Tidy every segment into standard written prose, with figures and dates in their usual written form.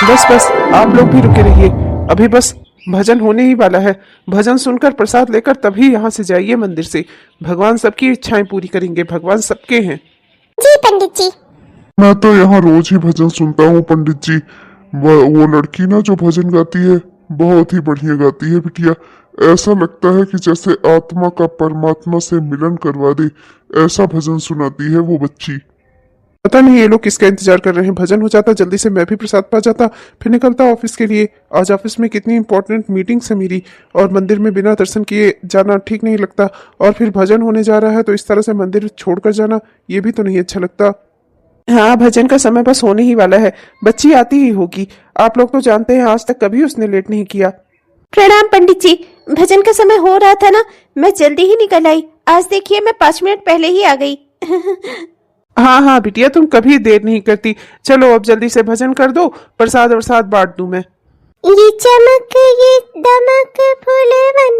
बस बस, आप लोग भी रुके रहिए। अभी बस भजन होने ही वाला है। भजन सुनकर प्रसाद लेकर तभी यहाँ से जाइए मंदिर से। भगवान सबकी इच्छाएं पूरी करेंगे, भगवान सबके हैं। जी पंडित जी। मैं तो यहाँ रोज ही भजन सुनता हूँ पंडित जी। वो लड़की ना जो भजन गाती है बहुत ही बढ़िया गाती है बिटिया। ऐसा लगता है कि जैसे आत्मा का परमात्मा से मिलन करवा दे, ऐसा भजन सुनाती है वो बच्ची। पता नहीं ये लोग किसका इंतजार कर रहे हैं। भजन हो जाता जल्दी से, मैं भी प्रसाद पा जाता, फिर निकलता ऑफिस के लिए। आज ऑफिस में कितनी इंपॉर्टेंट मीटिंग्स है मेरी, और मंदिर में बिना दर्शन किए जाना ठीक नहीं लगता। और फिर भजन होने जा रहा है तो इस तरह से मंदिर छोड़कर जाना, ये भी तो नहीं अच्छा लगता। हाँ, भजन का समय बस होने ही वाला है। बच्ची आती ही होगी। आप लोग तो जानते हैं आज तक कभी उसने लेट नहीं किया। प्रणाम पंडित जी। भजन का समय हो रहा था ना, मैं जल्दी ही निकल आई। आज देखिए मैं 5 मिनट पहले ही आ गई। हाँ हाँ बिटिया, तुम कभी देर नहीं करती। चलो अब जल्दी से भजन कर दो, प्रसाद वरसाद बांट दूं मैं। ये चमक ये दमक फूल मन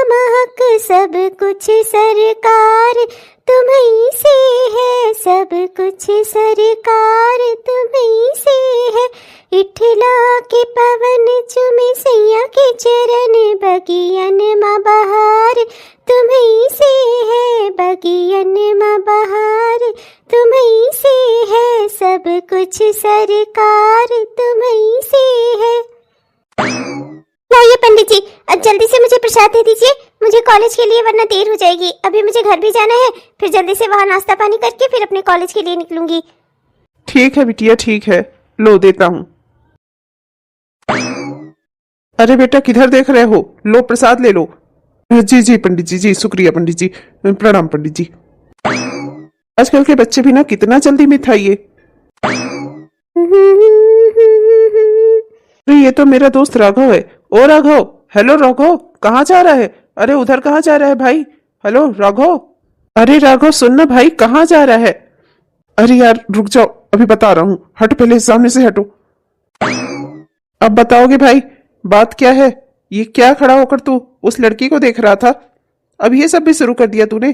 महक सब कुछ सरकार तुम्हीं से है, सब कुछ सरकार तुम्हीं से है। इठला के पवन चुमे सैया के चरण बगियन माँ बहार तुम्हीं से है, बगियन माँ बहार तुम्हीं से है। सब कुछ सरकार तुम्हीं से है। लाइए पंडित जी, अब जल्दी से मुझे प्रसाद दे दीजिए, मुझे कॉलेज के लिए, वरना देर हो जाएगी। अभी मुझे घर भी जाना है, फिर जल्दी से वहां नाश्ता पानी करके फिर अपने कॉलेज के लिए निकलूंगी। ठीक है बिटिया, ठीक है, लो देता हूँ। अरे बेटा, किधर देख रहे हो? लो प्रसाद ले लो। जी जी पंडित जी, जी शुक्रिया पंडित जी। प्रणाम पंडित जी। आजकल के बच्चे भी ना कितना जल्दी मिठाइए। अरे ये तो मेरा दोस्त राघव है। ओ राघव, हेलो राघव, कहाँ जा रहा है? अरे उधर कहाँ जा रहा है भाई? हेलो राघव। अरे राघव सुनना भाई, कहाँ जा रहा है? अरे यार रुक जाओ, अभी बता रहा हूँ। हट, पहले सामने से हटो। अब बताओगे भाई, बात क्या है? ये क्या खड़ा होकर तू उस लड़की को देख रहा था? अब ये सब भी शुरू कर दिया तूने।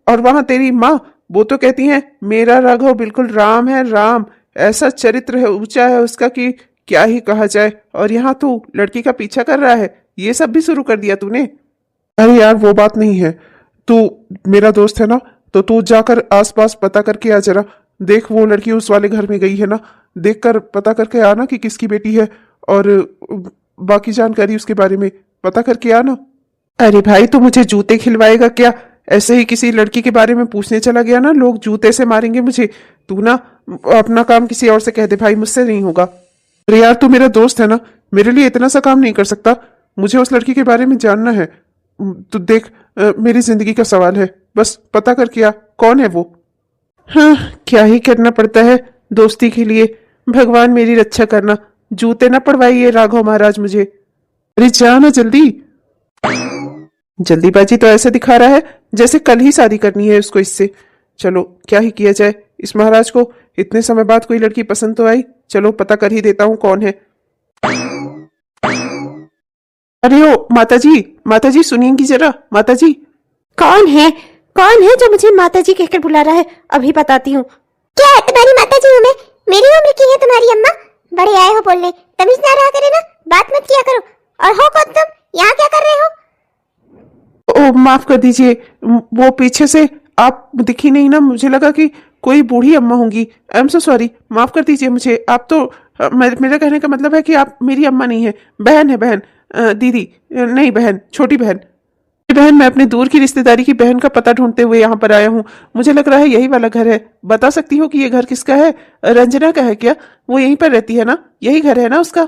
और वहां तेरी माँ, वो तो कहती है मेरा राघव बिल्कुल राम है, राम। ऐसा चरित्र है, ऊंचा है उसका कि क्या ही कहा जाए। और यहाँ तू लड़की का पीछा कर रहा है, ये सब भी शुरू कर दिया तूने। अरे यार वो बात नहीं है। तू मेरा दोस्त है ना, तो तू जाकर आसपास पता करके आ जरा। देख वो लड़की उस वाले घर में गई है ना, देख कर पता करके आना कि किसकी बेटी है, और बाकी जानकारी उसके बारे में पता करके आना। अरे भाई, तू मुझे जूते खिलवाएगा क्या? ऐसे ही किसी लड़की के बारे में पूछने चला गया ना, लोग जूते से मारेंगे मुझे। तू ना अपना काम किसी और से कह दे भाई, मुझसे नहीं होगा। अरे यार तू मेरा दोस्त है ना, मेरे लिए इतना सा काम नहीं कर सकता? मुझे उस लड़की के बारे में जानना है। तो देख, मेरी जिंदगी का सवाल है, बस पता कर क्या कौन है वो। हाँ, क्या ही करना पड़ता है दोस्ती के लिए। भगवान मेरी रक्षा करना। जूते ना पड़वाइए राघव महाराज मुझे। अरे जा ना जल्दी। जल्दीबाजी तो ऐसे दिखा रहा है जैसे कल ही शादी करनी है उसको इससे। चलो क्या ही किया जाए, इस महाराज को इतने समय बाद कोई लड़की पसंद तो आई। चलो पता कर ही देता हूँ कौन है। अरे ओ माताजी, माताजी सुनिएगी जरा, माताजी। कौन है? कौन है जो मुझे माताजी कहकर बुला रहा है? अभी बताती हूँ। क्या है, तुम्हारी माताजी हूँ मैं? मेरी उम्र की है तुम्हारी अम्मा? बड़े आए हो बोलने, तमीज ना रहा करे ना, बात मत किया करो। और हो कौन तुम, यहाँ क्या कर रहे हो? ओ माफ कर दीजिए, वो पीछे से आप दिखी नहीं ना, मुझे लगा कि कोई बूढ़ी अम्मा होंगी। आई एम सो सॉरी, माफ कर दीजिए मुझे। आप तो मेरा कहने का मतलब है कि आप मेरी अम्मा नहीं है, बहन है, बहन। दीदी नहीं, बहन, छोटी बहन। बहन, मैं अपने दूर की रिश्तेदारी की बहन का पता ढूंढते हुए यहाँ पर आया हूँ। मुझे लग रहा है यही वाला घर है। बता सकती हो कि ये घर किसका है? रंजना का है क्या? वो यहीं पर रहती है ना, यही घर है ना उसका?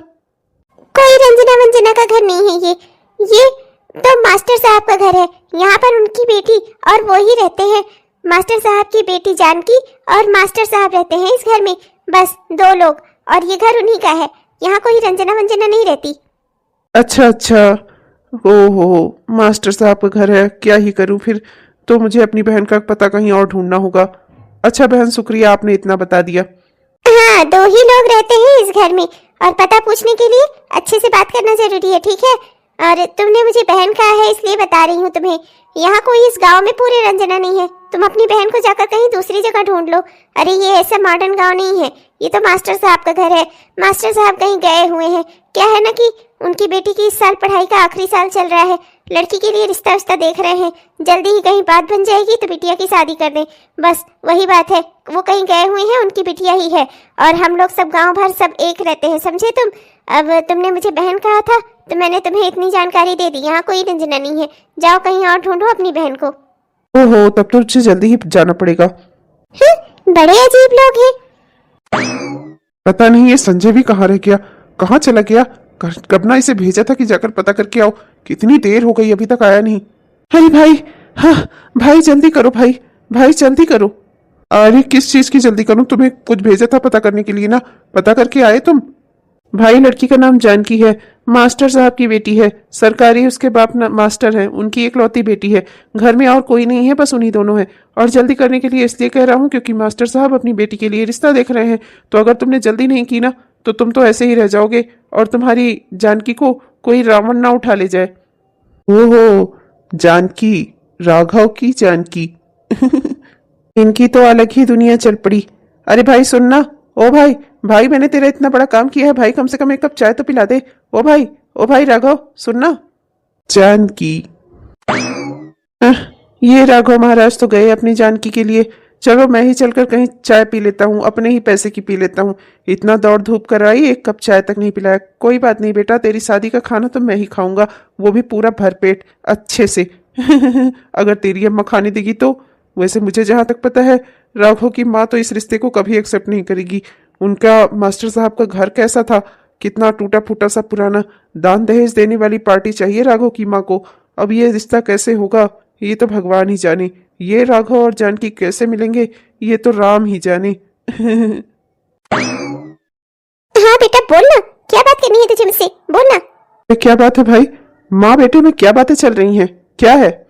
कोई रंजना वंजना का घर नहीं है ये तो मास्टर साहब का घर है। यहाँ पर उनकी बेटी और वो ही रहते हैं। मास्टर साहब की बेटी जानकी और मास्टर साहब रहते हैं इस घर में, बस 2 लोग, और ये घर उन्हीं का है। यहाँ कोई रंजना वंजना नहीं रहती। अच्छा अच्छा, हो मास्टर साहब का घर है। क्या ही करूं फिर, तो मुझे अपनी बहन का पता कहीं और ढूंढना होगा। अच्छा बहन, शुक्रिया आपने इतना बता दिया। हाँ, 2 ही लोग रहते हैं इस घर में, और पता पूछने के लिए अच्छे से बात करना जरूरी है, ठीक है? और तुमने मुझे बहन कहा है इसलिए बता रही हूँ तुम्हें। यहाँ कोई इस गांव में पूरे रंजना नहीं है। तुम अपनी बहन को जाकर कहीं दूसरी जगह ढूंढ लो। अरे ये ऐसा मॉडर्न गांव नहीं है, ये तो मास्टर साहब का घर है। मास्टर साहब कहीं गए हुए हैं। क्या है ना कि उनकी बेटी की इस साल पढ़ाई का आखिरी साल चल रहा है, लड़की के लिए रिश्ता उश्ता देख रहे हैं। जल्दी ही कहीं बात बन जाएगी तो बिटिया की शादी कर दें, बस वही बात है। वो कहीं गए हुए हैं, उनकी बिटिया ही है, और हम लोग सब गांव भर सब एक रहते हैं, समझे तुम। अब तुमने मुझे बहन कहा था तो मैंने तुम्हें इतनी जानकारी दे दी। यहाँ कोई रंजना नहीं है, जाओ कहीं और ढूंढो अपनी बहन को। ओहो, तब तो मुझे जल्दी ही जाना पड़ेगा। बड़े अजीब लोग हैं। पता नहीं ये संजय भी कहाँ रह गया, कहाँ चला गया। कब ना इसे भेजा था कि जाकर पता करके आओ। कितनी देर हो गई, अभी तक आया नहीं। अरे भाई, हाँ भाई जल्दी करो, भाई भाई जल्दी करो। अरे किस चीज की जल्दी करूं? तुम्हें कुछ भेजा था पता करने के लिए ना, पता करके आए तुम? भाई लड़की का नाम जानकी है, मास्टर साहब की बेटी है, सरकारी उसके बाप मास्टर है, उनकी इकलौती बेटी है। घर में और कोई नहीं है, बस उन्हीं दोनों है। और जल्दी करने के लिए इसलिए कह रहा हूँ क्योंकि मास्टर साहब अपनी बेटी के लिए रिश्ता देख रहे हैं। तो अगर तुमने जल्दी नहीं की ना तो तुम तो ऐसे ही रह जाओगे और तुम्हारी जानकी को कोई रावण ना उठा ले जाए। ओहो, जानकी, राघव की जानकी। इनकी तो अलग ही दुनिया चल पड़ी। अरे भाई सुनना, ओ भाई भाई, मैंने तेरा इतना बड़ा काम किया है भाई, कम से कम एक कप चाय तो पिला दे। ओ भाई राघव सुनना। जानकी, ये राघव महाराज तो गए अपनी जानकी के लिए। चलो मैं ही चलकर कहीं चाय पी लेता हूँ, अपने ही पैसे की पी लेता हूँ। इतना दौड़ धूप कराई, एक कप चाय तक नहीं पिलाया। कोई बात नहीं बेटा, तेरी शादी का खाना तो मैं ही खाऊंगा, वो भी पूरा भरपेट अच्छे से। अगर तेरी अम्मा खाने देगी तो। वैसे मुझे जहां तक पता है राघव की माँ तो इस रिश्ते को कभी एक्सेप्ट नहीं करेगी। उनका मास्टर साहब का घर कैसा था, कितना टूटा फूटा सा पुराना। दान दहेज देने वाली पार्टी चाहिए राघव की माँ को। अब ये रिश्ता कैसे होगा ये तो भगवान ही जाने। ये राघव और जानकी कैसे मिलेंगे ये तो राम ही जाने। हाँ बेटा बोल ना, क्या बात करनी है तुझे मुझसे, बोल ना। क्या बात है भाई? माँ बेटे में क्या बातें चल रही हैं? क्या है?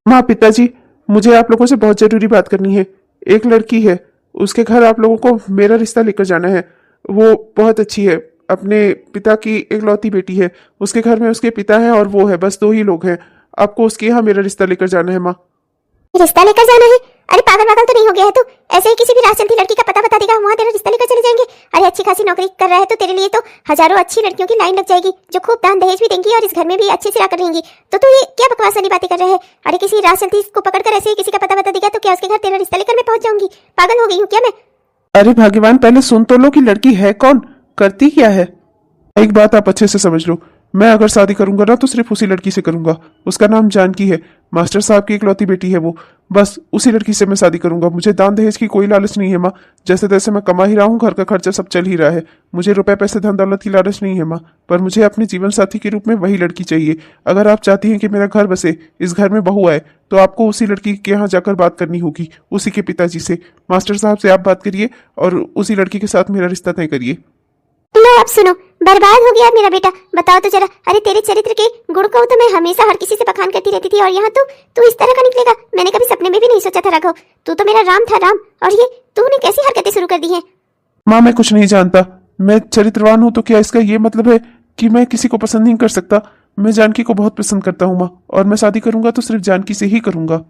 माँ पिताजी, मुझे आप लोगों से बहुत जरूरी बात करनी है। एक लड़की है, उसके घर आप लोगों को मेरा रिश्ता लेकर जाना है। वो बहुत अच्छी है, अपने पिता की इकलौती बेटी है। उसके घर में उसके पिता है और वो है, बस 2 ही लोग हैं। आपको उसके यहाँ मेरा रिश्ता लेकर जाना है माँ। रिश्ता लेकर जाना है? अरे पागल पागल तो नहीं हो गया है तू? ऐसे ही किसी भी राह चलती लड़की का पता बता देगा, वहाँ तेरा रिश्ता लेकर चले जाएंगे? अरे अच्छी खासी नौकरी कर रहा है तो तेरे लिए तो हजारों अच्छी लड़कियों की लाइन लग जाएगी जो खूब दान दहेज भी देंगी और इस घर में भी अच्छे से आकर रहेंगी। तो तू ये क्या बकवास वाली बातें कर रहे हैं? अरे किसी राह चलती को पकड़कर ऐसे ही किसी का पता बता देगा तो क्या उसके घर तेरा रिश्ता लेकर मैं पहुंच जाऊंगी? पागल हो गई हूँ क्या मैं? अरे भाग्यवान, पहले सुन तो लो कि लड़की है कौन, करती क्या है। एक बात आप अच्छे से समझ लो, मैं अगर शादी करूंगा ना तो सिर्फ उसी लड़की से करूंगा। उसका नाम जानकी है, मास्टर साहब की इकलौती बेटी है वो। बस उसी लड़की से मैं शादी करूंगा। मुझे दान दहेज की कोई लालच नहीं है माँ। जैसे तैसे मैं कमा ही रहा हूँ, घर का खर्चा सब चल ही रहा है। मुझे रुपए पैसे धन दौलत की लालच नहीं है माँ, पर मुझे अपने जीवन साथी के रूप में वही लड़की चाहिए। अगर आप चाहती हैं कि मेरा घर बसे, इस घर में बहू आए, तो आपको उसी लड़की के यहाँ जाकर बात करनी होगी, उसी के पिताजी से। मास्टर साहब से आप बात करिए और उसी लड़की के साथ मेरा रिश्ता तय करिए। लो अब सुनो, बर्बाद हो गया मेरा बेटा, बताओ तो जरा। अरे तेरे चरित्र के गुण को तो मैं हमेशा हर किसी से बखान करती रहती थी और यहाँ तू इस तरह का निकलेगा, मैंने कभी सपने में भी नहीं सोचा था राघव। तू तो मेरा राम था, राम, और ये तूने कैसी हरकतें शुरू कर दी हैं? माँ मैं कुछ नहीं जानता, मैं चरित्रवान हूँ तो क्या इसका ये मतलब है कि मैं किसी को पसंद नहीं कर सकता? मैं जानकी को बहुत पसंद करता हूँ माँ, और मैं शादी करूंगा तो सिर्फ जानकी से ही करूंगा।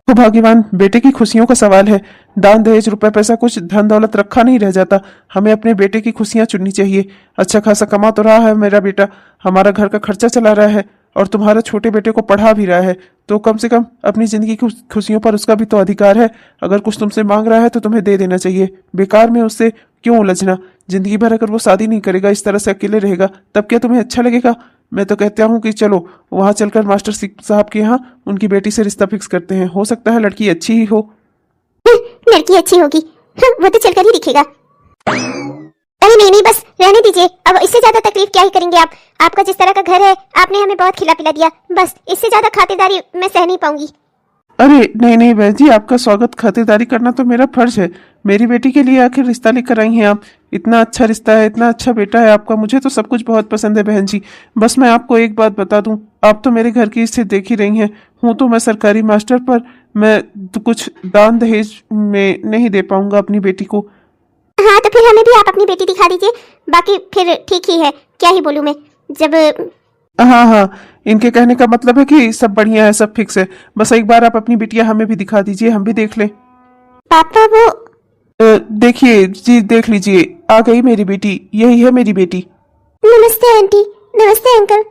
तो भाग्यवान, बेटे की खुशियों का सवाल है। दान दहेज रुपए पैसा कुछ धन दौलत रखा नहीं रह जाता। हमें अपने बेटे की खुशियां चुननी चाहिए। अच्छा खासा कमा तो रहा है मेरा बेटा, हमारा घर का खर्चा चला रहा है और तुम्हारे छोटे बेटे को पढ़ा भी रहा है, तो कम से कम अपनी जिंदगी की खुशियों पर उसका भी तो अधिकार है। अगर कुछ तुमसे मांग रहा है तो तुम्हें दे देना चाहिए। बेकार में उससे क्यों उलझना? जिंदगी भर अगर वो शादी नहीं करेगा, इस तरह से अकेले रहेगा, तब क्या तुम्हें अच्छा लगेगा? मैं तो कहता हूँ कि चलो वहां चलकर मास्टर साहब के यहाँ उनकी बेटी से रिश्ता फिक्स करते हैं। हो सकता है लड़की अच्छी ही हो। लड़की अच्छी होगी? वो तो चलकर ही दिखेगा। अरे नहीं नहीं, बस रहने दीजिए, अब इससे ज्यादा तकलीफ क्या ही करेंगे आप। आपका जिस तरह का घर है, आपने हमें बहुत खिला पिला दिया, बस इससे ज्यादा खातिरदारी मैं सह नहीं पाऊंगी। अरे नहीं नहीं बहन जी, आपका स्वागत खातिरदारी करना तो मेरा फर्ज है। मेरी बेटी के लिए आखिर रिश्ता लेकर आई हैं आप। इतना अच्छा रिश्ता है, इतना अच्छा बेटा है आपका, मुझे तो सब कुछ बहुत पसंद है बहन जी। बस मैं आपको एक बात बता दूं, आप तो मेरे घर की स्थिति देख ही रही हैं। हूं तो मैं सरकारी मास्टर, पर मैं तो कुछ दान दहेज में नहीं दे पाऊंगा अपनी बेटी को। हाँ तो फिर हमें भी आप अपनी बेटी दिखा दीजिए, बाकी फिर ठीक ही है, क्या ही बोलूं मैं। जब हाँ हाँ, इनके कहने का मतलब है कि सब बढ़िया है, सब फिक्स है। बस एक बार आप अपनी बिटिया हमें भी दिखा दीजिए, हम भी देख लें। पापा वो देखिए जी, देख लीजिए, आ गई मेरी बेटी, यही है मेरी बेटी। नमस्ते आंटी, नमस्ते अंकल।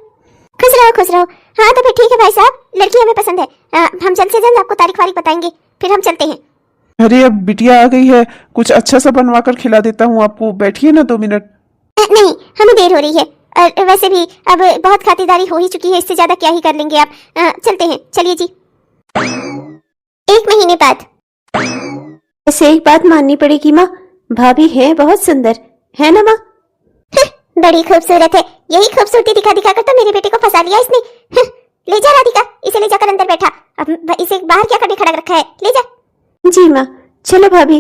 खुश रहो खुश रहो। हाँ तो फिर ठीक है भाई साहब, लड़की हमें पसंद है। हम जल्द से जल्द आपको तारीख वारीख बताएंगे, फिर हम चलते हैं। अरे अब बिटिया आ गई है, कुछ अच्छा सा बनवा कर खिला देता हूँ आपको, बैठिए ना 2 मिनट। नहीं, हमें देर हो रही है और वैसे भी अब बहुत खातिरदारी हो ही चुकी है, इससे ज्यादा क्या ही कर लेंगे आप। चलते हैं, चलिए जी। 1 महीने बाद। वैसे एक बात माननी पड़ेगी माँ, भाभी है बहुत सुंदर, है ना माँ? बड़ी खूबसूरत है, यही खूबसूरती दिखा दिखा कर तो मेरे बेटे को फंसा लिया इसने। ले जा राधिका, इसे ले जाकर अंदर बैठा। अब इसे बाहर क्या करने खड़ा रखा है, ले जा। जी माँ, चलो भाभी।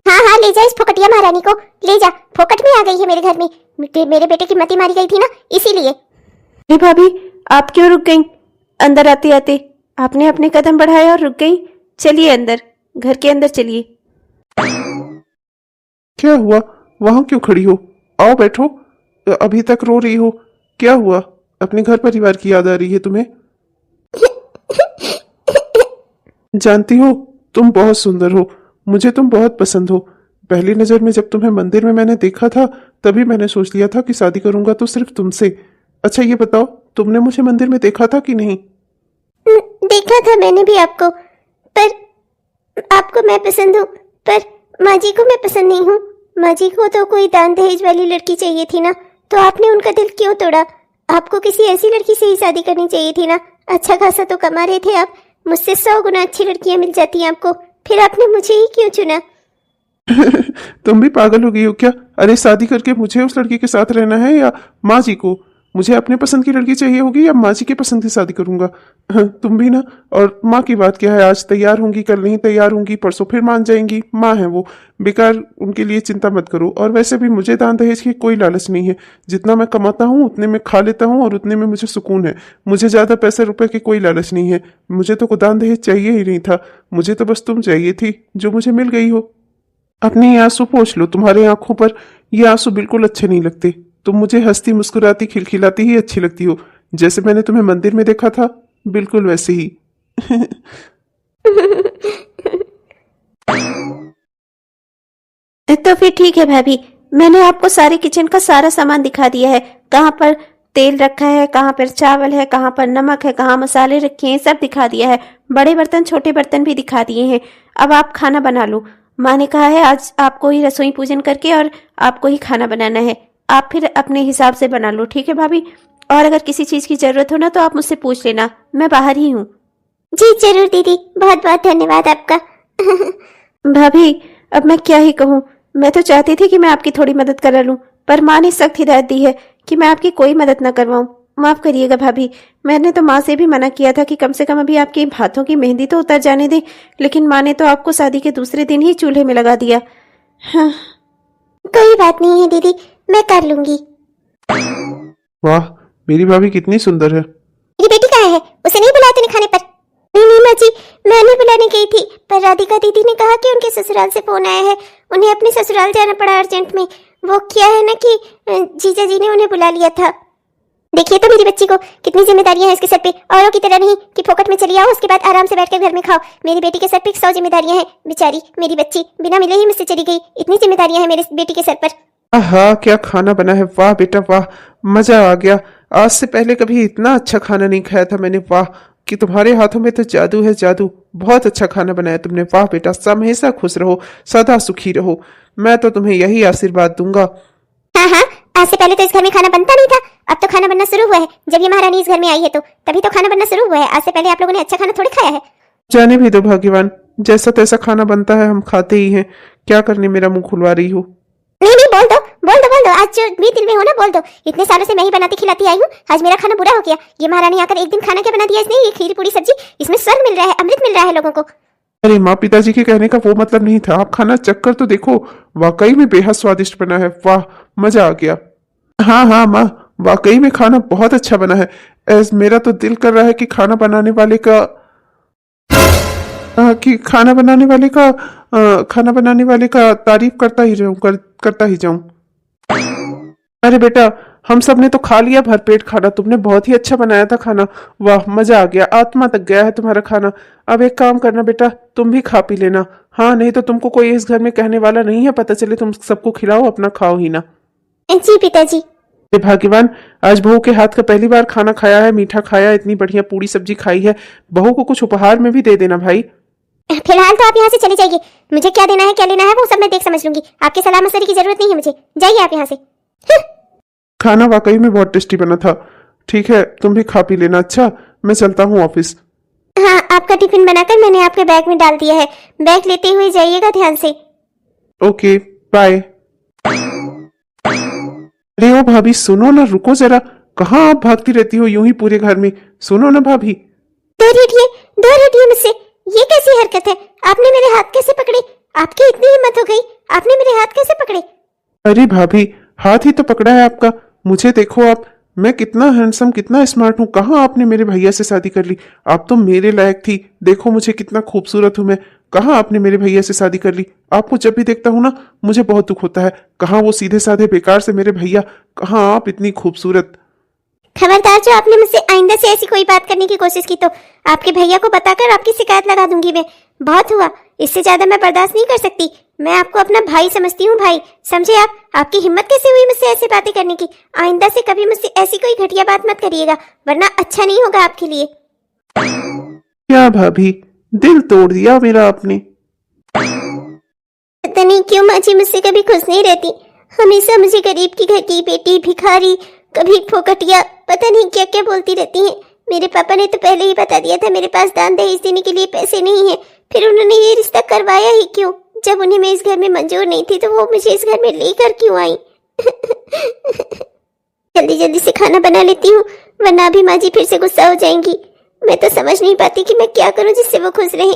हाँ हाँ, ले जा इस फोकटिया महारानी को, ले जा। फोकट में आ गई है मेरे घर में, मेरे बेटे की मती मारी गई थी ना, इसीलिए। अरे भाभी, आप क्यों रुक गईं? अंदर आते आते आपने अपने कदम बढ़ाए और रुक गईं। चलिए अंदर, घर के अंदर चलिए। क्या हुआ, वहां क्यों खड़ी हो? आओ बैठो। अभी तक रो रही हो, क्या हुआ? अपने घर परिवार की याद आ रही है तुम्हें? जानती हो, तुम बहुत सुंदर हो, मुझे तुम बहुत पसंद हो। पहली नजर में जब तुम्हें मंदिर में मैंने देखा था, तभी मैंने सोच लिया था कि शादी करूंगा तो सिर्फ तुमसे। अच्छा ये बताओ, तुमने मुझे मंदिर में देखा था कि नहीं? देखा था मैंने भी आपको, पर आपको मैं पसंद हूँ, पर माँ जी को मैं पसंद नहीं हूँ। माँ जी को तो कोई दान दहेज वाली लड़की चाहिए थी ना, तो आपने उनका दिल क्यों तोड़ा? आपको किसी ऐसी लड़की से ही शादी करनी चाहिए थी ना। अच्छा खासा तो कमा रहे थे आप, मुझसे 100 गुना अच्छी लड़कियां मिल जाती हैं आपको, फिर आपने मुझे ही क्यों चुना? तुम भी पागल हो गई हो क्या? अरे शादी करके मुझे उस लड़की के साथ रहना है या माँ जी को? मुझे अपने पसंद की लड़की चाहिए होगी या माँ जी के पसंद की शादी करूंगा? तुम भी ना। और माँ की बात क्या है, आज तैयार होंगी, कल नहीं तैयार होंगी, परसों फिर मान जाएंगी। माँ है वो, बेकार उनके लिए चिंता मत करो। और वैसे भी मुझे दान दहेज की कोई लालच नहीं है। जितना मैं कमाता हूँ उतने में खा लेता हूँ और उतने में मुझे सुकून है। मुझे ज्यादा पैसे रुपए की कोई लालच नहीं है। मुझे तो दान दहेज चाहिए ही नहीं था, मुझे तो बस तुम चाहिए थी, जो मुझे मिल गई हो। अपने ये आंसू पोंछ लो, तुम्हारे आंखों पर ये आंसू बिल्कुल अच्छे नहीं लगते। तुम मुझे हंसती मुस्कुराती खिलखिलाती ही अच्छी लगती हो। जैसे मैंने तुम्हें मंदिर में देखा था, बिल्कुल वैसे ही। तो फिर ठीक है भाभी, मैंने आपको सारे किचन का सारा सामान दिखा दिया है। कहाँ पर तेल रखा है, कहाँ पर चावल है, कहाँ पर नमक है, कहाँ मसाले रखे हैं, सब दिखा दिया है। बड़े बर्तन छोटे बर्तन भी दिखा दिए हैं। अब आप खाना बना लो। माँ ने कहा है आज आपको ही रसोई पूजन करके और आपको ही खाना बनाना है। आप फिर अपने हिसाब से बना लो, ठीक है भाभी? और अगर किसी चीज की जरूरत हो ना तो आप मुझसे पूछ लेना, मैं बाहर ही हूँ। जी जरूर दीदी, बहुत बहुत धन्यवाद आपका। भाभी अब मैं क्या ही कहूँ, मैं तो चाहती थी कि मैं आपकी थोड़ी मदद करा लूँ, पर माँ ने सख्त हिदायत दी है कि मैं आपकी कोई मदद ना करवाऊँ। माफ करिएगा भाभी, मैंने तो माँ से भी मना किया था कि कम से कम अभी आपके हाथों की मेहंदी तो उतर जाने दें, लेकिन माँ ने तो आपको शादी के दूसरे दिन ही चूल्हे में लगा दिया। हाँ। कोई बात नहीं है दीदी, मैं कर लूंगी। वाह, मेरी भाभी कितनी सुंदर है। मेरी बेटी कहाँ है? उसे नहीं बुलाया तूने खाने पर? नहीं नहीं माँ जी, मैंने बुलाने गई थी, पर राधिका दीदी ने कहा कि उनके ससुराल से फोन आया है, उन्हें अपने ससुराल जाना पड़ा अर्जेंट में। वो क्या है ना कि जीजा जी ने उन्हें बुला लिया था। देखिए तो मेरी बच्ची को कितनी जिम्मेदारियां हैं इसके सर पे, औरों की तरह नहीं कि फोकट में चली आओ उसके बाद आराम से बैठकर घर में खाओ। मेरी बेटी के सर पे 100 जिम्मेदारियां हैं। बेचारी मेरी बच्ची बिना मिले ही मुझसे चली गई, इतनी जिम्मेदारियां हैं मेरे बेटी के सर पर। आहा, क्या खाना बना है, वाह बेटा वाह, मजा आ गया। आज से पहले कभी इतना अच्छा खाना नहीं खाया था मैंने। वाह, कि तुम्हारे हाथों में तो जादू है, जादू। बहुत अच्छा खाना बनाया तुमने, वाह बेटा, हमेशा खुश रहो, सदा सुखी रहो। मैं तो तुम्हें यही आशीर्वाद दूंगा। हाँ हाँ, आज से पहले तो इस घर में खाना बनता नहीं था, अब तो खाना बनना शुरू हुआ है। जब ये महारानी इस घर में आई है तो तभी तो खाना बनना शुरू हुआ है। आज से पहले आप लोगों ने अच्छा खाना थोड़ी खाया है। जाने भी दो भाग्यवान, जैसा तैसा खाना बनता है हम खाते ही हैं। क्या करने मेरा मुंह खुलवा रही हो? नहीं नहीं, बोल दो बोल दो बोल दो, आज जो भी दिल में हो ना बोल दो। इतने सालों से मैं ही बनाती खिलाती आई हूँ, आज मेरा खाना बुरा हो गया। ये महारानी आकर एक दिन खाना क्या बना दिया इसने, ये खीर पूरी सब्जी, इसमें स्वर्ग मिल रहा है, अमृत मिल रहा है लोगों को। अरे माँ, पिताजी के कहने का वो मतलब नहीं था। आप खाना चक्कर तो देखो, वाकई में बेहद स्वादिष्ट बना है। वाह, मजा आ गया। हाँ हाँ माँ, वाकई में खाना बहुत अच्छा बना है। मेरा तो दिल कर रहा है कि खाना बनाने वाले का तारीफ करता ही जाऊं, करता ही जाऊं। अरे बेटा, हम सब ने तो खा लिया भरपेट खाना। तुमने बहुत ही अच्छा बनाया था खाना। वाह, मजा आ गया, आत्मा तक गया है तुम्हारा खाना। अब एक काम करना बेटा, तुम भी खा पी लेना। हाँ, नहीं तो तुमको कोई इस घर में कहने वाला नहीं है, पता चले तुम सबको खिलाओ, अपना खाओ ही ना। जी पिताजी। हे भाग्यवान, आज बहू के हाथ का पहली बार खाना खाया है, मीठा खाया, इतनी बढ़िया पूरी सब्जी खाई है। बहू को कुछ उपहार में भी दे देना भाई। फिलहाल तो आप यहाँ से चले जाइए। मुझे क्या देना है क्या लेना है वो सब मैं देख समझ लूंगी। आपके सलाह मशवरे की जरूरत नहीं है मुझे। जाइए आप यहाँ से। खाना वाकई में बहुत टेस्टी बना था। ठीक है, तुम भी खा पी लेना। अच्छा, मैं चलता हूँ ऑफिस। हाँ, आपका टिफिन बनाकर मैंने आपके बैग में डाल दिया है। बैग लेते हुए जाइएगा ध्यान से। Okay, bye. अरे ओ भाभी, सुनो ना, रुको जरा। कहाँ आप भागती रहती हो यूं ही पूरे घर में? सुनो ना भाभी। दूर हटिए मुझसे। ये कैसी हरकत है? आपने मेरे हाथ कैसे पकड़े? आपकी इतनी हिम्मत हो गई, आपने मेरे हाथ कैसे पकड़े? अरे भाभी, हाथ ही तो पकड़ा है आपका। मुझे देखो आप, मैं कितना हैंडसम, कितना स्मार्ट हूँ। कहाँ आपने मेरे भैया से शादी कर ली? आप तो मेरे लायक थी। देखो मुझे कितना खूबसूरत हूँ मैं। कहाँ आपने मेरे भैया से शादी कर ली? आपको जब भी देखता हूँ ना, मुझे बहुत दुख होता है। कहाँ वो सीधे साधे बेकार से मेरे भैया, कहाँ आप इतनी खूबसूरत। खबरदार, जो आपने मुझसे आइंदा से ऐसी कोई बात करने की कोशिश की तो आपके भैया को बताकर आपकी शिकायत लगा दूंगी मैं। बहुत हुआ, इससे ज्यादा मैं बर्दाश्त नहीं कर सकती। मैं आपको अपना भाई समझती हूँ, भाई समझे आप? आपकी हिम्मत कैसे हुई मुझसे ऐसी बातें करने की? आइंदा से कभी मुझसे ऐसी कोई घटिया बात मत करिएगा, वरना अच्छा नहीं होगा आपके लिए। क्या भाभी, दिल तोड़ दिया मेरा आपने। पता नहीं क्यों माँ जी मुझसे कभी खुश नहीं रहती। हमेशा मुझे गरीब की घर की बेटी, भिखारी, कभी फोकटिया, पता नहीं क्या क्या बोलती रहती हैं। मेरे पापा ने तो पहले ही बता दिया था मेरे पास दान दहेज देने के लिए पैसे नहीं है। फिर उन्होंने ये रिश्ता करवाया ही क्यों? जब उन्हें मैं इस घर में मंजूर नहीं थी तो वो मुझे इस घर में लेकर क्यों आई? जल्दी जल्दी से खाना बना लेती हूँ, वरना अभी माँ जी फिर से गुस्सा हो जाएंगी। मैं तो समझ नहीं पाती कि मैं क्या करूँ जिससे वो खुश रहें,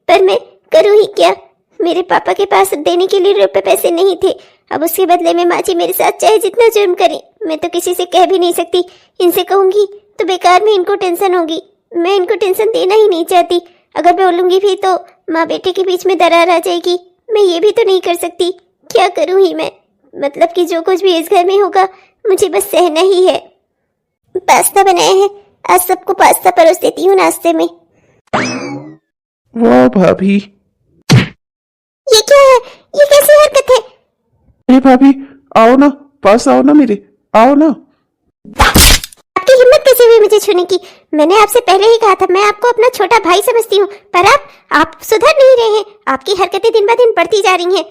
पर मैं करूँ ही क्या? मेरे पापा के पास देने के लिए रुपए पैसे नहीं थे। अब उसके बदले में माँ जी मेरे साथ चाहे जितना जुर्म करें, मैं तो किसी से कह भी नहीं सकती। इनसे कहूंगी तो बेकार में इनको टेंशन होगी। मैं इनको टेंशन देना ही नहीं चाहती। अगर बोलूंगी भी तो माँ बेटे के बीच में दरार आ जाएगी। मैं ये भी तो नहीं कर सकती। क्या करूँ ही मैं? मतलब कि जो कुछ भी इस घर में होगा मुझे बस सहना ही है। पास्ता बनाया है, आज सबको पास्ता परोस देती हूँ नाश्ते में। वाह भाभी, ये क्या है? ये कैसी हरकत है? अरे भाभी, आओ ना, पास आओ ना मेरे, आओ ना। आपकी हिम्मत कैसे हुई मुझे छूने की? मैंने आपसे पहले ही कहा था मैं आपको अपना छोटा भाई समझती हूँ, पर आप सुधर नहीं रहे हैं। आपकी हरकतें दिन ब दिन बढ़ती जा रही हैं।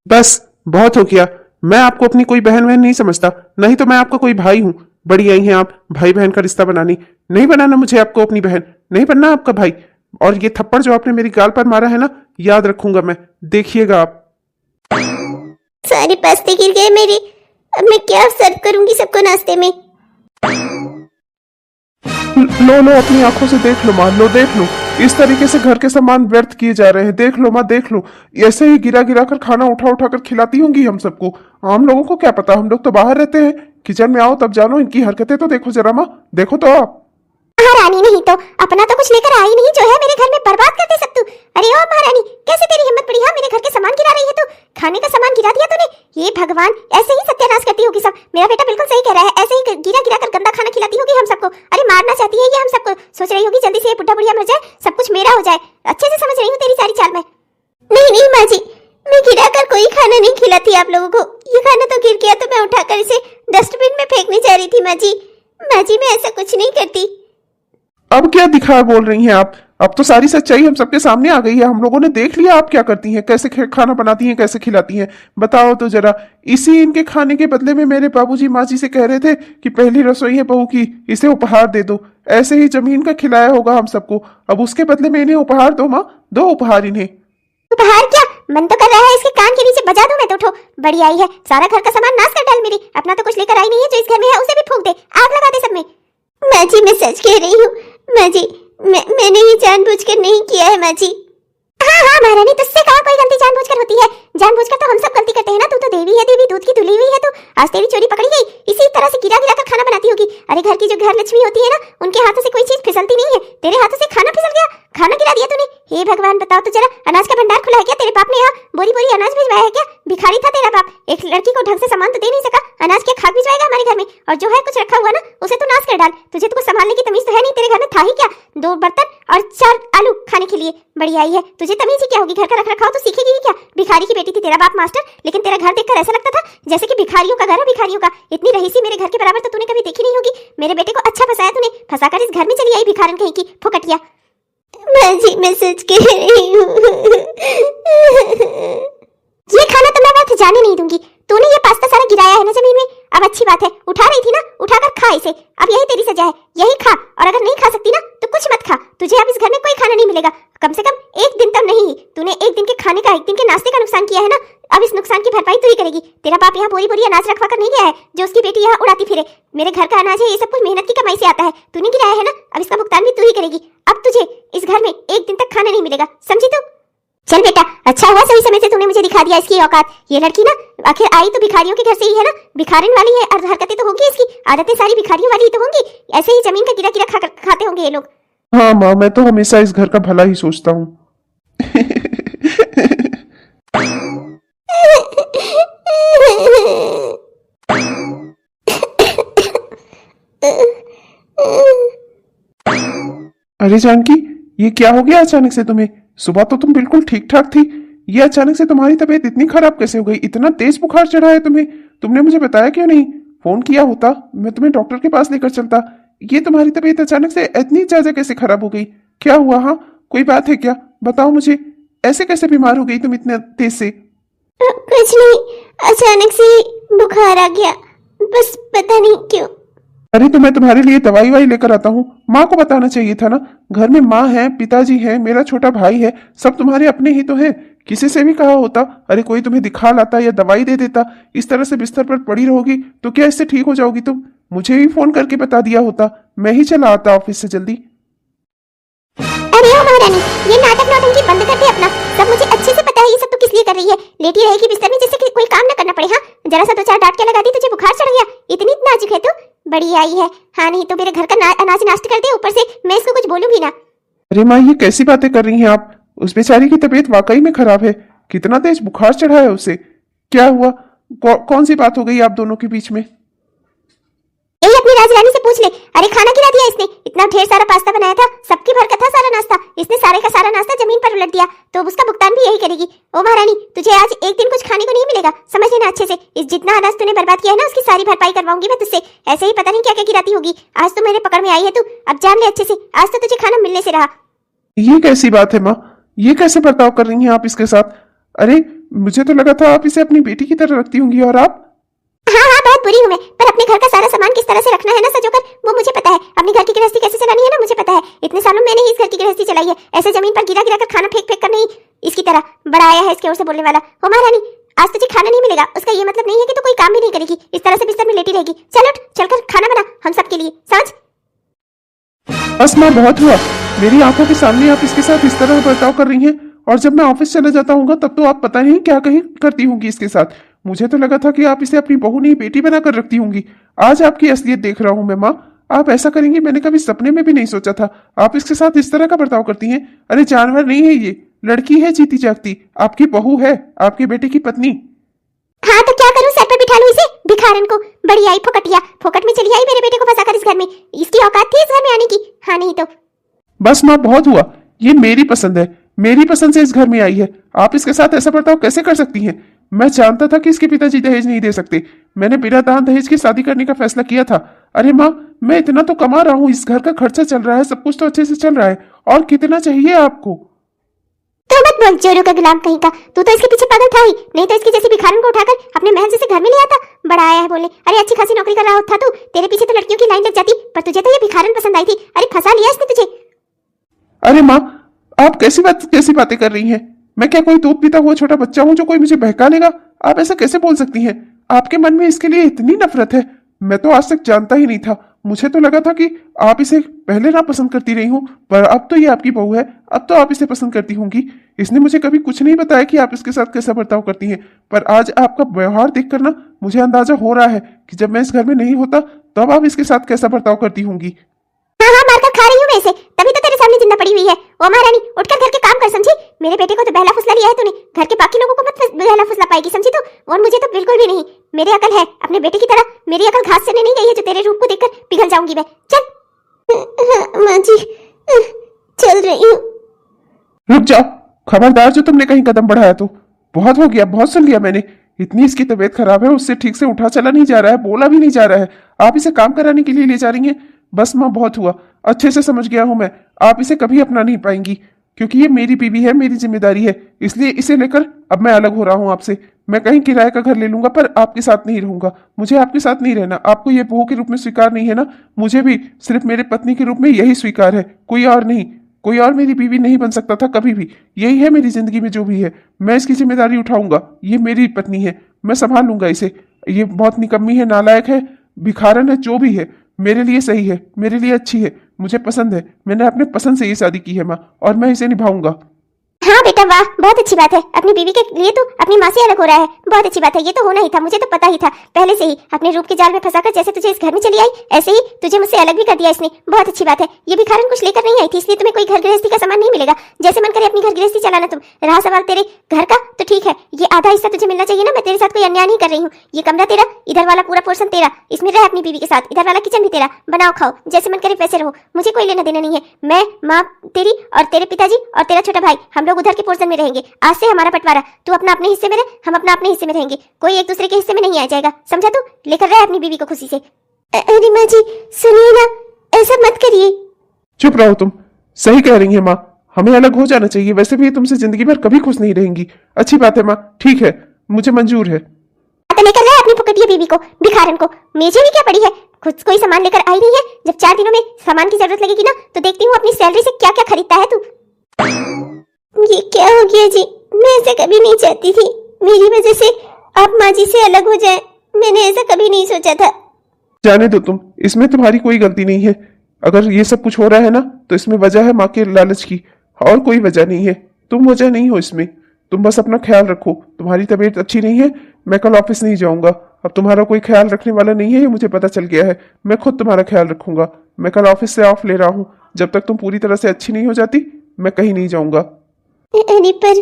बस बहुत हो गया। मैं आपको अपनी कोई बहन वहन नहीं समझता, नहीं तो मैं आपका कोई भाई हूँ। बड़ी आई हैं आप भाई बहन का रिश्ता बनानी। नहीं बनाना मुझे आपको अपनी बहन, नहीं बनना आपका भाई। और ये थप्पड़ जो आपने मेरी गाल पर मारा है ना, याद रखूंगा मैं, देखिएगा आप। सारे पास्ते गिर गए मेरे। अब मैं क्या सर्व करूंगी सबको नाश्ते में? लो लो, अपनी आंखों से देख लो मां, लो देख लो, इस तरीके से घर के सामान व्यर्थ किए जा रहे हैं। देख लो मां, देख लो, ऐसे ही गिरा गिरा कर खाना उठा उठा कर खिलाती होंगी हम सबको। हम लोगों को क्या पता, हम लोग तो बाहर रहते हैं। किचन में आओ तब जानो, इनकी हरकतें तो देखो जरा मां, देखो तो आप। महारानी नहीं तो अपना तो कुछ लेकर आई नहीं, जो है मेरे घर में बर्बाद कर दे सब तू। अरे ओ महारानी, कैसे तेरी हिम्मत पड़ी? हाँ, मेरे घर के सामान गिरा रही है तू। खाने का सामान गिरा दिया तूने। ये भगवान, ऐसे ही सत्यानाश करती होगी सब। मेरा बेटा बिल्कुल सही कह रहा है, ऐसे ही गिरा गिरा कर गंदा खाना खिलाती होगी हम सबको। अरे मारना चाहती है ये हम सबको। सोच रही होगी जल्दी से ये बुढ़ा बुढ़िया मर जाए, सब कुछ मेरा हो जाए। अच्छे से समझ रही हूँ तेरी सारी चाल मैं। नहीं माँ जी, मैं गिरा कर कोई खाना नहीं खिलाती आप लोगों को। ये खाना तो गिर गया तो मैं उठाकर इसे डस्टबिन में फेंकने जा रही थी माँ जी। माँ जी, मैं ऐसा कुछ नहीं करती। अब क्या दिखा बोल रही हैं आप? अब तो सारी सच्चाई हम सबके सामने आ गई है। हम लोगों ने देख लिया आप क्या करती हैं, कैसे खाना बनाती हैं, कैसे खिलाती हैं। बताओ तो जरा। इसी इनके खाने के बदले में मेरे बाबूजी माँ जी से कह रहे थे कि पहली रसोई है बहू की, इसे उपहार दे दो। ऐसे ही जमीन का खिलाया होगा हम सबको। अब उसके बदले में इन्हें उपहार दो माँ, दो उपहार इन्हें। उपहार क्या? मन तो कर रहा है इसके कान के नीचे बजा दूं मैं तो। उठो, बड़ी आई है, सारा घर का सामान नाश कर डाल मेरी। अपना तो कुछ लेकर आई नहीं है, जो इस घर में है उसे भी फूंक दे, आग लगा दे सब में। माँ जी, मैं सच कह रही हूँ माँ जी, मैंने ये जानबूझकर नहीं किया है माँ जी। हाँ महारानी, तुझसे कहाँ कोई गलती जानबूझकर होती है? जानबूझकर तो हम सब गलती करते हैं ना। तू तो देवी है, देवी दूध की धुली हुई है तू। आज तेरी चोरी पकड़ी गई। इसी तरह से गिरा गिरा कर खाना बनाती होगी। अरे घर की जो घर लक्ष्मी होती है ना, उनके हाथों से कोई चीज फिसलती नहीं है। तेरे हाथों से खाना फिसल गया, खाना गिरा दिया तूने। हे भगवान, बताओ तो जरा, अनाज का भंडार खुला है क्या तेरे बाप ने? यहाँ बोरी बोरी अनाज भिजवाया है क्या? भिखारी था तेरा बाप, एक लड़की को ढंग से सामान तो दे नहीं सका, अनाज के खाक भिजवाएगा हमारे घर में? और जो है कुछ रखा हुआ ना उसे तो नाश कर डाल। तुझे तो कुछ संभालने की तमीज तो है नहीं, तेरे घर में था ही क्या? 2 बर्तन और 4 आलू खाने के लिए, बड़ी आई है, तुझे तमीज ही क्या होगी? घर का रख रखाव तो सीखेगी ही क्या? भिखारी की बेटी थी तेरा बाप मास्टर, लेकिन तेरा घर देखकर ऐसा लगता था जैसे कि भिखारियों का घर है, भिखारियों का। इतनी रहीसी मेरे घर के बराबर तो तूने कभी देखी नहीं होगी। मेरे बेटे को अच्छा फंसाया तूने, फंसाकर इस घर में चली आई भिखारन कहीं की फुकटिया। माँ जी मैं सच कह रही हूँ। ये खाना तो मैं वहां जाने नहीं दूंगी। तूने ये पास्ता सारा गिराया है ना जमीन में, अब अच्छी बात है, उठा रही थी ना, उठाकर खा इसे। अब यही तेरी सजा है, यही खा, और अगर नहीं खा सकती ना तो कुछ मत खा। तुझे अब इस घर में कोई खाना नहीं मिलेगा, कम से कम एक दिन तक नहीं। तूने एक दिन के खाने का, एक दिन के नाश्ते का नुकसान किया है ना, अब इस नुकसान की भरपाई तू ही करेगी। तेरा बाप यहाँ बोरी बोरी अनाज रखवा कर नहीं गया है जो उसकी बेटी यहाँ उड़ाती फिरे। मेरे घर का अनाज है, ये सब कुछ मेहनत की कमाई से आता है, तूने गिराया है ना, अब इसका भुगतान भी तू ही करेगी। अब तुझे इस घर में एक दिन तक खाना नहीं मिलेगा, समझी तू? चल बेटा, अच्छा हुआ सही समय से तूने मुझे दिखा दिया इसकी औकात। ये लड़की ना आखिर आई तो भिखारियों के घर से ही है ना, भिखारन वाली है, और हरकतें तो होंगी, इसकी आदतें सारी भिखारियों वाली ही तो होंगी। ऐसे ही जमीन का गिरा गिरा खाते होंगे ये लोग। हाँ माँ, मैं तो हमेशा इस घर का भला ही सोचता हूँ। अरे जानकी, ये क्या हो गया अचानक से तुम्हें? सुबह तो तुम बिल्कुल ठीक ठाक थी, ये अचानक से तुम्हारी तबीयत इतनी खराब कैसे हो गई? इतना तेज बुखार चढ़ा है तुम्हें? तुमने मुझे बताया क्यों नहीं? फोन किया होता, मैं तुम्हें डॉक्टर के पास लेकर चलता। ये तुम्हारी तबीयत अचानक से इतनी ज्यादा कैसे खराब हो गई? क्या हुआ? हाँ, कोई बात है क्या? बताओ मुझे, ऐसे कैसे बीमार हो गई तुम इतने तेज से? कुछ नहीं, अचानक से बुखार आ गया, बस पता नहीं क्यों। अरे तो मैं तुम्हारे लिए दवाई वाई लेकर आता हूँ। माँ को बताना चाहिए था ना, घर में माँ है, पिताजी है, मेरा छोटा भाई है, सब तुम्हारे अपने ही तो हैं। किसी से भी कहा होता, अरे कोई तुम्हें दिखा लाता या दवाई दे देता। इस तरह से बिस्तर पर पड़ी रहोगी तो क्या इससे ठीक हो जाओगी तुम? मुझे ही फोन करके बता दिया होता, मैं ही चला आता ऑफिस से जल्दी। अरे ओ महारानी, ये नाटक नौटंकी बंद कर दे अपना। सब मुझे अच्छे से पता है ये सब तू किस लिए कर रही है। लेटी रहेगी बिस्तर में जिससे कोई काम ना करना पड़े। हाँ, जरा सा 2-4 डांट के लगा दी, तुझे बुखार चढ़ गया, इतनी नाजुक है तू, बड़ी आई है। हाँ, नहीं तो मेरे घर का अनाज नाश्ता कर दे, ऊपर से मैं इसको कुछ बोलूंगी ना। अरे माँ, ये कैसी बातें कर रही हैं आप? उस बेचारी की तबीयत वाकई में खराब है, कितना तेज बुखार चढ़ा है उसे। क्या हुआ? कौन सी बात हो गई आप दोनों के बीच में? यही अपनी राजरानी से पूछ ले। अरे खाना गिरा दिया इसने, इतना ढेर सारा पास्ता बनाया था, सबकी भरकत था सारा नाश्ता, इसने सारे का सारा नाश्ता जमीन पर उलट दिया, तो उसका भुगतान भी यही करेगी। ओ महारानी, तुझे आज एक दिन कुछ खाने को नहीं मिलेगा, समझ लेना अच्छे से। इस जितना अनाज तूने बर्बाद किया है ना, उसकी सारी भरपाई करवाऊंगी मैं तुझसे। ऐसे ही पता नहीं क्या क्या गिराती होगी। आज तो मेरे पकड़ में आई है तू, अब जान ले अच्छे से, आज तो तुझे खाना मिलने से रहा। ये कैसी बात है माँ? ये कैसे बर्ताव कर रही हैं आप इसके साथ? अरे मुझे तो लगा था आप इसे अपनी बेटी की तरह रखती होंगी, और आप? हाँ हाँ, बहुत बुरी हूँ मैं, पर अपने घर का सारा सामान किस तरह से रखना है ना सजोकर, वो मुझे पता है। अपने घर की गृहस्थी कैसे चलानी है ना, मुझे पता है। इतने सालों मैंने ही इस घर की गृहस्थी चलाई है, ऐसे जमीन पर गिरा गिरा कर खाना फेंक फेंक कर नहीं। इसकी तरह बड़ा आया है इसके ओर से बोलने वाला। हो महारानी, आज तुझे खाना नहीं मिलेगा, उसका ये मतलब नहीं है कि तू कोई काम भी नहीं करेगी, इस तरह से बिस्तर में लेटी रहेगी। चल उठ, चलकर खाना बना हम सब के लिए, समझ? बस माँ, बहुत हुआ। मेरी आंखों के सामने आप इसके साथ इस तरह बर्ताव कर रही हैं, और जब मैं ऑफिस चला जाता हूँ तब तो आप पता नहीं क्या कहीं करती होंगी इसके साथ। मुझे तो लगा था कि आप इसे अपनी बहू नहीं बेटी बनाकर रखती होंगी। आज आपकी असलियत देख रहा हूं मैं माँ, आप ऐसा करेंगी मैंने कभी सपने में भी नहीं सोचा था। आप इसके साथ इस तरह का बर्ताव करती हैं। अरे जानवर नहीं है ये, लड़की है जीती जागती, आपकी बहू है, आपके बेटे की पत्नी। हाँ तो क्या करूं, सर पे बिठा लूं इसे, भिखारन को। बड़ी आई फोकटिया, फोकट में चली आई मेरे बेटे को फंसाकर इस घर में। इसकी औकात थी इस घर में आने की? हाँ, नहीं तो। बस माँ, बहुत हुआ। ये मेरी पसंद है, मेरी पसंद से इस घर में आई है, आप इसके साथ ऐसा बर्ताव कैसे कर सकती हैं? मैं जानता था कि इसके पिताजी दहेज नहीं दे सकते, मैंने बिना दान दहेज की शादी करने का फैसला किया था। अरे माँ, मैं इतना तो कमा रहा हूँ, इस घर का खर्चा चल रहा है, सब कुछ तो अच्छे से चल रहा है, और कितना चाहिए आपको? तो मत बोल चोरों का गुलाम कहीं का, तू तो इसके पीछे पागल था ही, नहीं तो इसकी जैसी भिखारन को उठाकर अपने महल से घर में ले आता। बड़ा आया है बोलने। अरे अच्छी खासी नौकरी कर रहा था तू, तेरे पीछे तो लड़कियों की लाइन लग जाती, पर तुझे तो ये भिखारन पसंद आई थी। अरे फंसा लिया इसने तुझे। अरे माँ, आप कैसी बातें कर रही हैं? मैं क्या कोई दूध पीता हुआ छोटा बच्चा हूं जो कोई मुझे बहका लेगा? आप ऐसा कैसे बोल सकती हैं? आपके मन में इसके लिए इतनी नफरत है, मैं तो आज तक जानता ही नहीं था। मुझे तो लगा था कि आप इसे पहले ना पसंद करती रही हूं, पर अब तो ये आपकी बहू है, अब तो आप इसे पसंद करती होंगी। इसने मुझे कभी कुछ नहीं बताया कि आप इसके साथ कैसा बर्ताव करती हैं, पर आज आपका व्यवहार देखकर ना मुझे अंदाजा हो रहा है कि जब मैं इस घर में नहीं होता तब आप इसके साथ कैसा बर्ताव करती होंगी। हाँ हाँ मारकर खा रही हूँ मैं इसे, तभी तो तेरे सामने जिंदा पड़ी हुई है। ओ महारानी उठकर घर के काम कर, समझी? मेरे बेटे को तो बहला फुसला लिया है तूने, घर के बाकी लोगों को मत बहला फुसला पाएगी, समझी तू? और मुझे तो बिल्कुल भी नहीं। मेरी अकल है अपने बेटे की तरह, मेरी अकल घास चरने नहीं गई है जो तेरे रूप को देखकर पिघल जाऊंगी मैं। चल। माँ जी चल रही हूँ। रुक जाओ, खबरदार जो तुमने कहीं कदम बढ़ाया तो। बहुत हो गया, बहुत सुन लिया मैंने। इतनी इसकी तबीयत खराब है, उससे ठीक से उठा चला नहीं जा रहा है, बोला भी नहीं जा रहा है। आप इसे काम कराने के लिए ले जा रही हैं? बस माँ बहुत हुआ, अच्छे से समझ गया हूं मैं। आप इसे कभी अपना नहीं पाएंगी, क्योंकि ये मेरी बीवी है, मेरी जिम्मेदारी है। इसलिए इसे लेकर अब मैं अलग हो रहा हूँ आपसे। मैं कहीं किराए का घर ले लूंगा, पर आपके साथ नहीं रहूंगा। मुझे आपके साथ नहीं रहना। आपको ये बहू के रूप में स्वीकार नहीं है ना? मुझे भी सिर्फ मेरे पत्नी के रूप में यही स्वीकार है, कोई और नहीं। कोई और मेरी बीवी नहीं बन सकता था कभी भी। यही है मेरी जिंदगी में जो भी है, मैं इसकी जिम्मेदारी उठाऊंगा। ये मेरी पत्नी है, मैं संभाल लूंगा इसे। ये बहुत निकम्मी है, नालायक है, भिखारन है, जो भी है, मेरे लिए सही है, मेरे लिए अच्छी है, मुझे पसंद है। मैंने अपने पसंद से ये शादी की है माँ, और मैं इसे निभाऊंगा। हाँ बेटा वाह, बहुत अच्छी बात है। अपनी बीवी के लिए तो अपनी माँ से अलग हो रहा है, बहुत अच्छी बात है। ये तो होना ही था, मुझे तो पता ही था पहले से ही। अपने रूप के जाल में फंसाकर जैसे तुझे इस घर में चली आई, ऐसे ही तुझे मुझसे अलग भी कर दिया इसने। बहुत अच्छी बात है। ये भिखारन कुछ लेकर नहीं आई थी, इसलिए तुम्हें कोई घर गृहस्थी का सामान नहीं मिलेगा। जैसे मन करे अपनी घर गृहस्थी चलाना तुम। रहा सवाल तेरे घर का, तो ठीक है, ये आधा हिस्सा तुझे मिलना चाहिए ना। मैं तेरे साथ कोई अन्याय नहीं कर रही हूँ। ये कमरा तेरा, इधर वाला पूरा पोर्शन तेरा, इसमें रह अपनी बीवी के साथ। इधर वाला किचन भी तेरा, बनाओ खाओ जैसे मन करे वैसे रहो, मुझे कोई लेना देना नहीं है। मैं, माँ तेरी और तेरे पिताजी और तेरा छोटा भाई, हम लोग उधर के पोर्शन में रहेंगे। आज से हमारा बंटवारा, तू अपना अपने हिस्से में रह, हम अपना अपने हिस्से में रहेंगे। कोई एक दूसरे के हिस्से में नहीं आ जाएगा, समझा तू? लेकर रह अपनी बीवी को खुशी से। अरे माँ जी सुनिए ना, ऐसा मत करिए। चुप रहो तुम, सही कह रही है माँ, हमें अलग हो जाना चाहिए। वैसे भी ये तुमसे जिंदगी भर कभी खुश नहीं रहेंगी। अच्छी बात है माँ, ठीक है, मुझे मंजूर है। तो लेकर रह अपनी फुकटिया बीवी को, भिखारन को। मुझे भी क्या पड़ी है, खुद कोई सामान लेकर आई नहीं है। जब 4 दिनों में सामान की जरूरत लगेगी ना, तो देखती हूँ अपनी सैलरी से क्या क्या खरीदता है तू। ये क्या हो गया जी, मैं ऐसा कभी नहीं चाहती थी। मेरी वजह से आप माँ जी से अलग हो जाए, मैंने ऐसा कभी नहीं सोचा था। जाने दो तुम, इसमें तुम्हारी कोई गलती नहीं है। अगर ये सब कुछ हो रहा है ना, तो इसमें वजह है माँ के लालच की, और कोई वजह नहीं है। तुम वजह नहीं हो इसमें। तुम बस अपना ख्याल रखो। तुम्हारी तबीयत अच्छी नहीं है, मैं कल ऑफिस नहीं जाऊंगा। अब तुम्हारा कोई ख्याल रखने वाला नहीं है, ये मुझे पता चल गया है। मैं खुद तुम्हारा ख्याल रखूंगा। मैं कल ऑफिस से ऑफ ले रहा हूँ। जब तक तुम पूरी तरह से अच्छी नहीं हो जाती, मैं कहीं नहीं जाऊंगा। अरे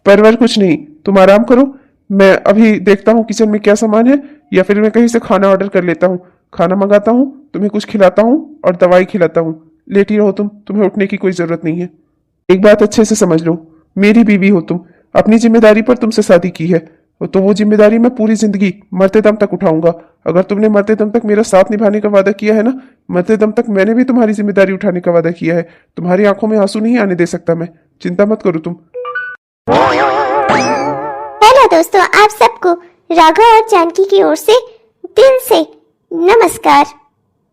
परवर कुछ नहीं, तुम आराम करो। मैं अभी देखता हूँ किचन में क्या सामान है, या फिर मैं कहीं से खाना ऑर्डर कर लेता हूँ। खाना मंगाता हूँ, तुम्हें कुछ खिलाता हूँ और दवाई खिलाता हूँ। लेटी रहो तुम, तुम्हें उठने की कोई जरूरत नहीं है। एक बात अच्छे से समझ लो, मेरी बीवी हो तुम, अपनी जिम्मेदारी पर तुमसे शादी की है, तो वो जिम्मेदारी मैं पूरी जिंदगी मरते दम तक उठाऊंगा। अगर तुमने मरते दम तक मेरा साथ निभाने का वादा किया है ना, मरते दम तक मैंने भी तुम्हारी जिम्मेदारी उठाने का वादा किया है। तुम्हारी आंखों में आंसू नहीं आने दे सकता मैं, चिंता मत करो तुम। हेलो दोस्तों, आप सबको राघव और जानकी की ओर से दिल से नमस्कार।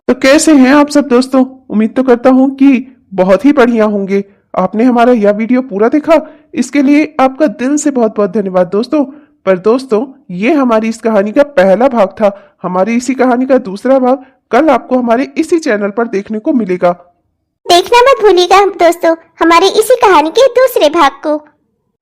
तो कैसे हैं आप सब दोस्तों? उम्मीद तो करता हूं कि बहुत ही बढ़िया होंगे। आपने हमारा यह वीडियो पूरा देखा, इसके लिए आपका दिल से बहुत बहुत धन्यवाद दोस्तों। पर दोस्तों, ये हमारी इस कहानी का पहला भाग था। हमारी इसी कहानी का दूसरा भाग कल आपको हमारे इसी चैनल पर देखने को मिलेगा। देखना मत भूलिएगा दोस्तों हमारी इसी कहानी के दूसरे भाग को।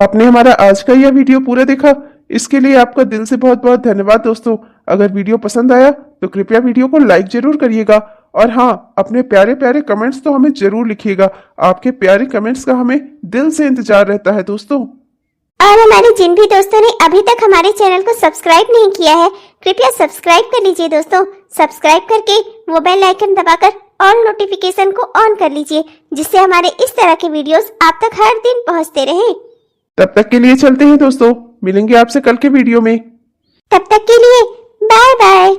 आपने हमारा आज का यह वीडियो पूरा देखा, इसके लिए आपका दिल से बहुत बहुत धन्यवाद दोस्तों। अगर वीडियो पसंद आया तो कृपया वीडियो को लाइक जरूर करिएगा, और हाँ, अपने प्यारे प्यारे कमेंट्स तो हमें जरूर लिखिएगा। आपके प्यारे कमेंट्स का हमें दिल से इंतजार रहता है दोस्तों। और हमारे जिन भी दोस्तों ने अभी तक हमारे चैनल को सब्सक्राइब नहीं किया है, कृपया सब्सक्राइब कर लीजिए दोस्तों। सब्सक्राइब करके वो बेल आइकन दबाकर ऑल नोटिफिकेशन को ऑन कर लीजिए, जिससे हमारे इस तरह के वीडियोस आप तक हर दिन पहुंचते रहें। तब तक के लिए चलते हैं दोस्तों, मिलेंगे आपसे कल के वीडियो में। तब तक के लिए बाय बाय।